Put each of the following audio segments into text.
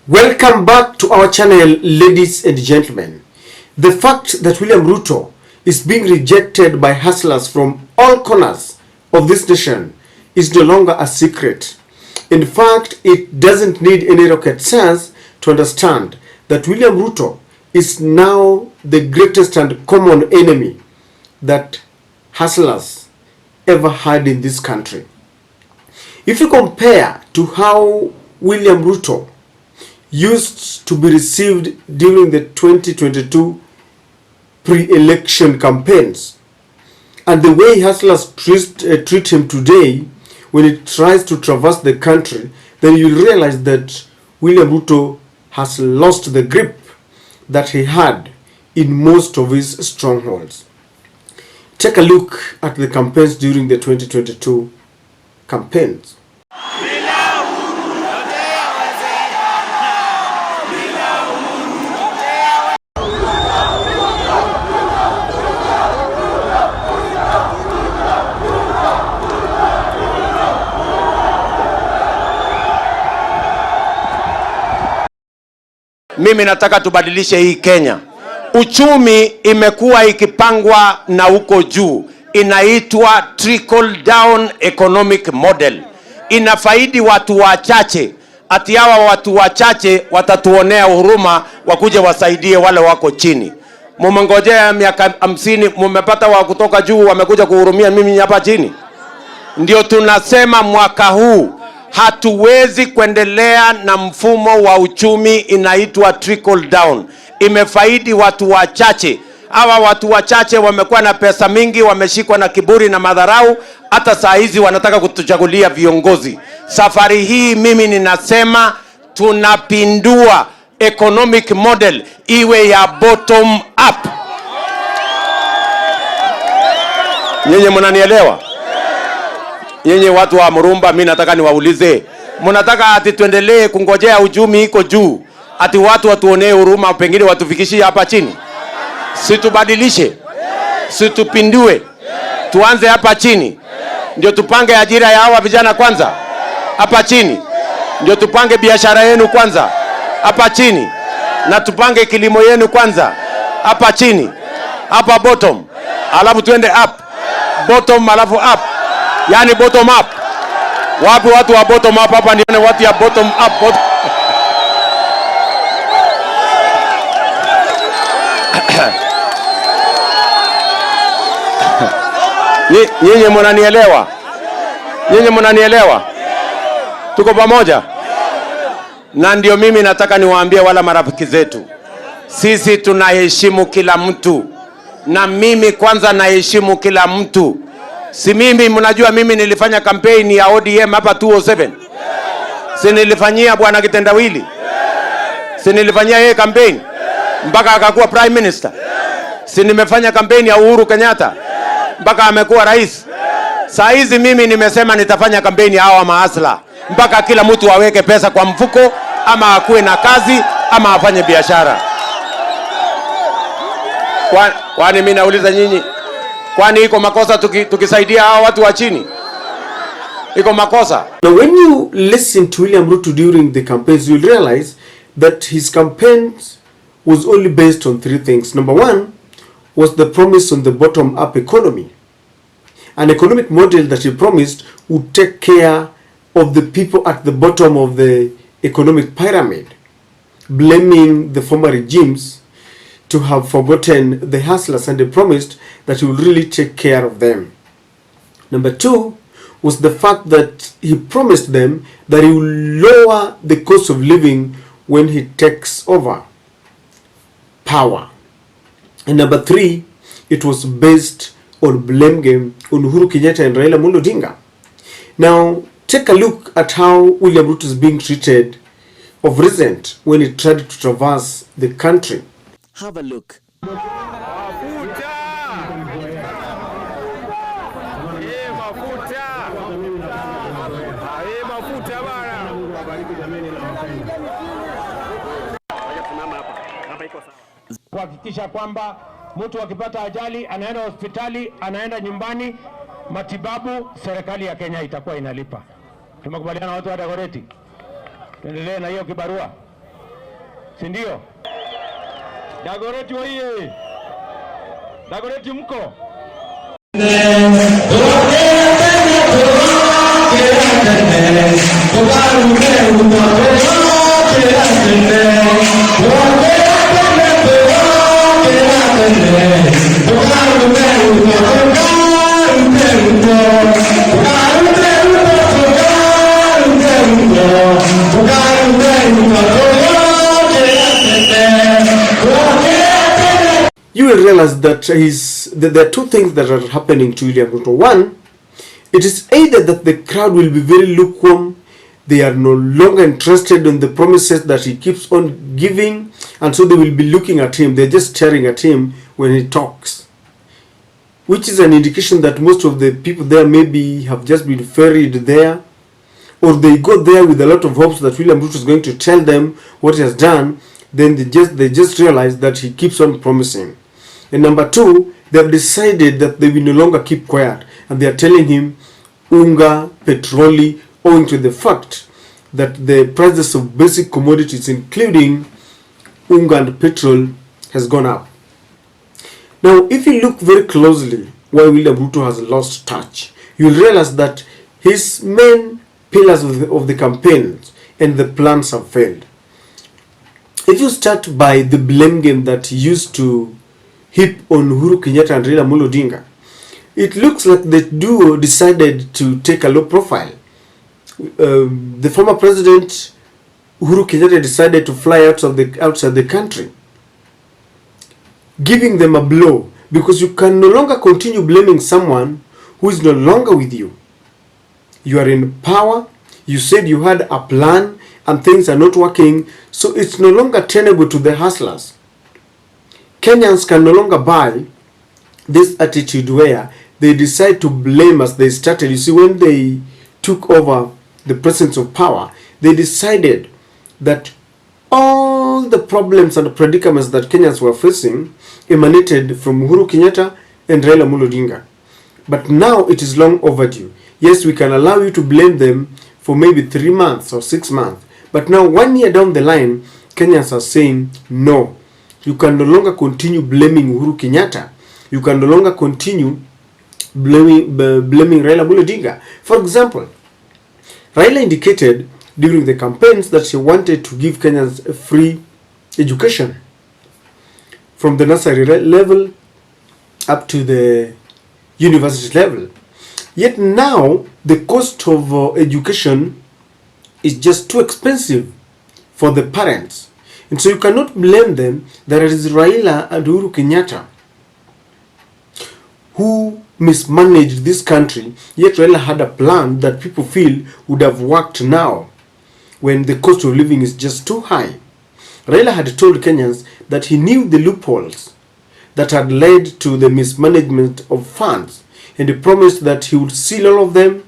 Welcome back to our channel, ladies and gentlemen. The fact that William Ruto is being rejected by hustlers from all corners of this nation is no longer a secret. In fact, it doesn't need any rocket science to understand that William Ruto is now the greatest and common enemy that hustlers ever had in this country. If you compare to how William Ruto used to be received during the 2022 pre-election campaigns and the way hustlers treat him today when he tries to traverse the country, then you realize that William Ruto has lost the grip that he had in most of his strongholds. Take a look at the campaigns during the 2022 campaigns. Mimi nataka tubadilishe hii Kenya. Uchumi imekuwa ikipangwa na huko juu. Inaitwa trickle down economic model. Inafaidi watu wachache. Ati hawa watu wachache watatuonea huruma wakuje wasaidie wale wako chini. Mumengojea miaka 50, mumepata wa kutoka juu wamekuja kuhurumia mimi hapa chini. Ndio tunasema mwaka huu hatuwezi kuendelea na mfumo wa uchumi inaitwa trickle down. Imefaidi watu wachache. Hawa watu wachache wamekuwa na pesa mingi, wameshikwa na kiburi na madharau, hata saa hizi wanataka kutuchagulia viongozi. Safari hii mimi ninasema tunapindua economic model iwe ya bottom up. Nyinyi mnanielewa? Nyinyi watu wa Murumba, mimi nataka niwaulize, mnataka ati tuendelee kungojea uchumi iko juu ati watu watuonee huruma pengine watufikishie hapa chini? Situbadilishe, situpindue, tuanze hapa chini. Ndio tupange ajira ya hawa vijana kwanza hapa chini. Ndio tupange biashara yenu kwanza hapa chini, na tupange kilimo yenu kwanza hapa chini. Hapa bottom, alafu tuende up. Bottom alafu up. Yani bottom up. Wapi watu wa bottom up hapa? Nione watu ya bottom up. Nyinyi mnanielewa? Nyinyi mnanielewa? Tuko pamoja? Na ndio mimi nataka niwaambie wala marafiki zetu, sisi tunaheshimu kila mtu, na mimi kwanza naheshimu kila mtu. Si mimi, mnajua mimi nilifanya kampeni ya ODM hapa 207. Si nilifanyia bwana Kitendawili? Si nilifanyia yeye kampeni mpaka akakuwa prime minister? Si nimefanya kampeni ya Uhuru Kenyatta mpaka amekuwa rais? Saa hizi mimi nimesema nitafanya kampeni hawa maasla mpaka kila mtu aweke pesa kwa mfuko, ama akuwe na kazi, ama afanye biashara. Kwani mimi nauliza nyinyi, kwani iko makosa tukisaidia hawa watu wa chini? Iko makosa? Now when you listen to William Ruto during the campaigns, you'll realize that his campaigns was only based on three things. Number one was the promise on the bottom up economy. An economic model that he promised would take care of the people at the bottom of the economic pyramid, blaming the former regimes to have forgotten the hustlers, and he promised that he would really take care of them. Number two was the fact that he promised them that he will lower the cost of living when he takes over power. And number three, it was based on blame game on Uhuru Kenyatta and Raila Amolo Odinga. Now, take a look at how William Ruto is being treated of recent when he tried to traverse the country. Have a look. Kuhakikisha kwamba mtu akipata ajali anaenda hospitali, anaenda nyumbani, matibabu serikali ya Kenya itakuwa inalipa. Tumekubaliana watu wa Dagoretti? Tuendelee na hiyo kibarua. si ndio? Dagoretti oye! Dagoretti mko? You will realize that there are two things that are happening to William Ruto. One, it is either that the crowd will be very lukewarm, they are no longer interested in the promises that he keeps on giving, and so they will be looking at him, they're just staring at him when he talks, which is an indication that most of the people there maybe have just been ferried there, or they go there with a lot of hopes that William Ruto is going to tell them what he has done. Then they just realize that he keeps on promising. And number two, they have decided that they will no longer keep quiet, and they are telling him unga, petroli, owing to the fact that the prices of basic commodities, including unga and petrol, has gone up. Now, if you look very closely why William Ruto has lost touch, you will realize that his main pillars of the campaigns and the plans have failed. If you start by the blame game that he used to heap on Uhuru Kenyatta and Raila Amolo Odinga, it looks like the duo decided to take a low profile. The former president Uhuru Kenyatta decided to fly outside the country, giving them a blow, because you can no longer continue blaming someone who is no longer with you. You are in power, you said you had a plan, and things are not working, so it's no longer tenable to the hustlers. Kenyans can no longer buy this attitude where they decide to blame as they started. You see, when they took over the presence of power, they decided that all the problems and the predicaments that Kenyans were facing emanated from Uhuru Kenyatta and Raila Amolo Odinga. But now it is long overdue. Yes, we can allow you to blame them for maybe 3 months or 6 months. But now 1 year down the line, Kenyans are saying, no, you can no longer continue blaming Uhuru Kenyatta. You can no longer continue blaming Raila Amolo Odinga. For example, Raila indicated during the campaigns that she wanted to give Kenyans a free education from the nursery level up to the university level. Yet now, the cost of education is just too expensive for the parents. And so you cannot blame them that it is Raila and Uhuru Kenyatta who mismanaged this country, yet Raila had a plan that people feel would have worked now when the cost of living is just too high. Raila had told Kenyans that he knew the loopholes that had led to the mismanagement of funds, and he promised that he would seal all of them,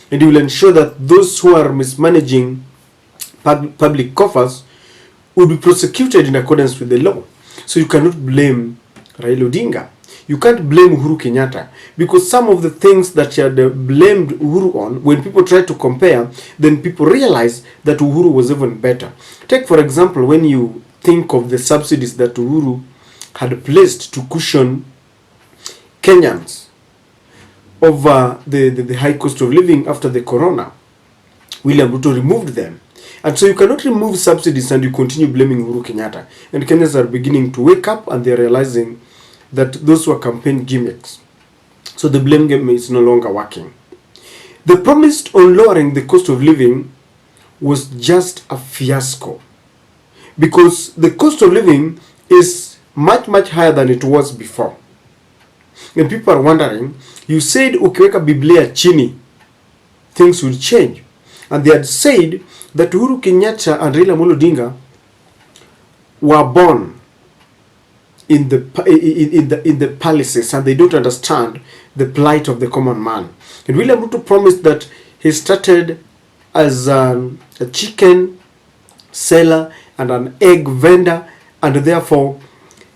and he will ensure that those who are mismanaging public coffers will be prosecuted in accordance with the law. So you cannot blame Raila Odinga. You can't blame Uhuru Kenyatta, because some of the things that you had blamed Uhuru on, when people try to compare, then people realize that Uhuru was even better. Take, for example, when you think of the subsidies that Uhuru had placed to cushion Kenyans over the high cost of living after the corona, William Ruto removed them. And so you cannot remove subsidies and you continue blaming Uhuru Kenyatta. And Kenyans are beginning to wake up, and they're realizing that those were campaign gimmicks. So the blame game is no longer working. The promise on lowering the cost of living was just a fiasco, because the cost of living is much, much higher than it was before. And people are wondering, you said ukiweka Biblia chini, things will change. And they had said that Uhuru Kenyatta and Raila Amolo Odinga were born in the palaces, and they don't understand the plight of the common man. And William Ruto promised that he started as a chicken seller and an egg vendor, and therefore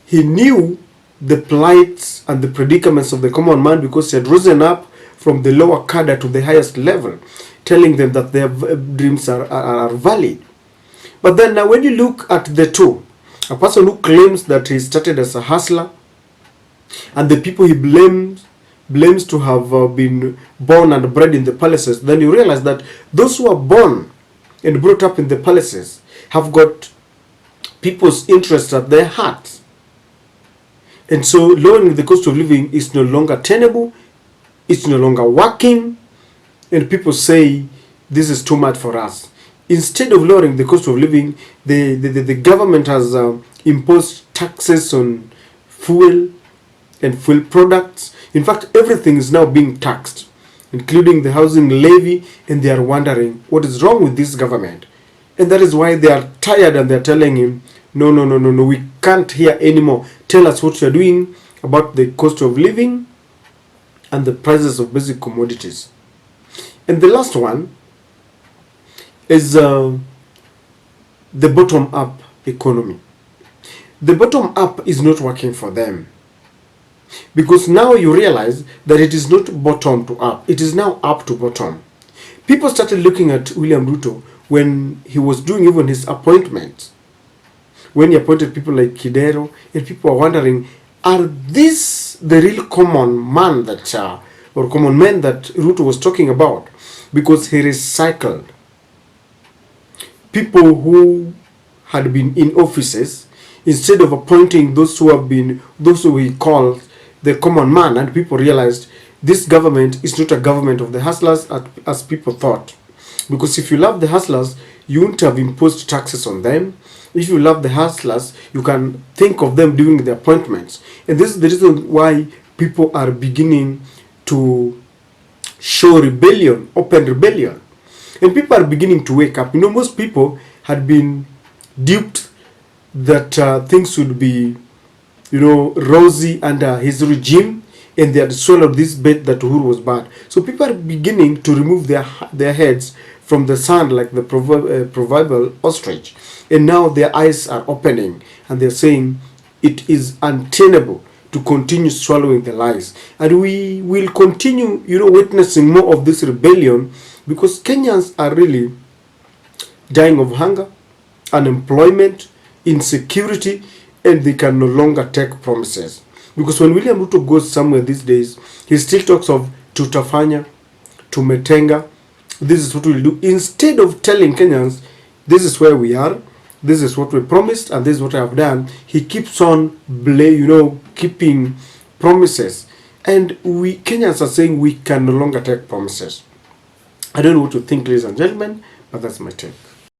he knew the plights and the predicaments of the common man, because he had risen up from the lower cadre to the highest level, telling them that their dreams are valid. But then now when you look at the two, a person who claims that he started as a hustler, and the people he blames to have been born and bred in the palaces, then you realize that those who are born and brought up in the palaces have got people's interests at their heart. And so lowering the cost of living is no longer tenable, it's no longer working, and people say this is too much for us. Instead of lowering the cost of living, the government has imposed taxes on fuel and fuel products. In fact, everything is now being taxed, including the housing levy, and they are wondering what is wrong with this government. And that is why they are tired, and they are telling him, no, we can't hear anymore. Tell us what you are doing about the cost of living and the prices of basic commodities. And the last one is the bottom-up economy. The bottom-up is not working for them, because now you realize that it is not bottom to up, it is now up to bottom. People started looking at William Ruto when he was doing even his appointments, when he appointed people like Kidero, and people are wondering, are these the real common man that or common men that Ruto was talking about? Because he recycled people who had been in offices, instead of appointing those who he called the common man. And people realized this government is not a government of the hustlers as people thought. Because if you love the hustlers, you wouldn't have imposed taxes on them. If you love the hustlers, you can think of them doing the appointments. And this is the reason why people are beginning to show rebellion, open rebellion. And people are beginning to wake up. Most people had been duped that things would be, rosy under his regime, and they had swallowed this bet that Uhuru was bad. So people are beginning to remove their heads from the sand like the proverbial ostrich. And now their eyes are opening, and they're saying it is untenable to continue swallowing the lies. And we will continue, witnessing more of this rebellion, because Kenyans are really dying of hunger, unemployment, insecurity, and they can no longer take promises. Because when William Ruto goes somewhere these days, he still talks of tutafanya, tumetenga, this is what we'll do. Instead of telling Kenyans, this is where we are, this is what we promised, and this is what I have done, he keeps on keeping promises. And we Kenyans are saying we can no longer take promises. I don't know what to think, ladies and gentlemen, but that's my take.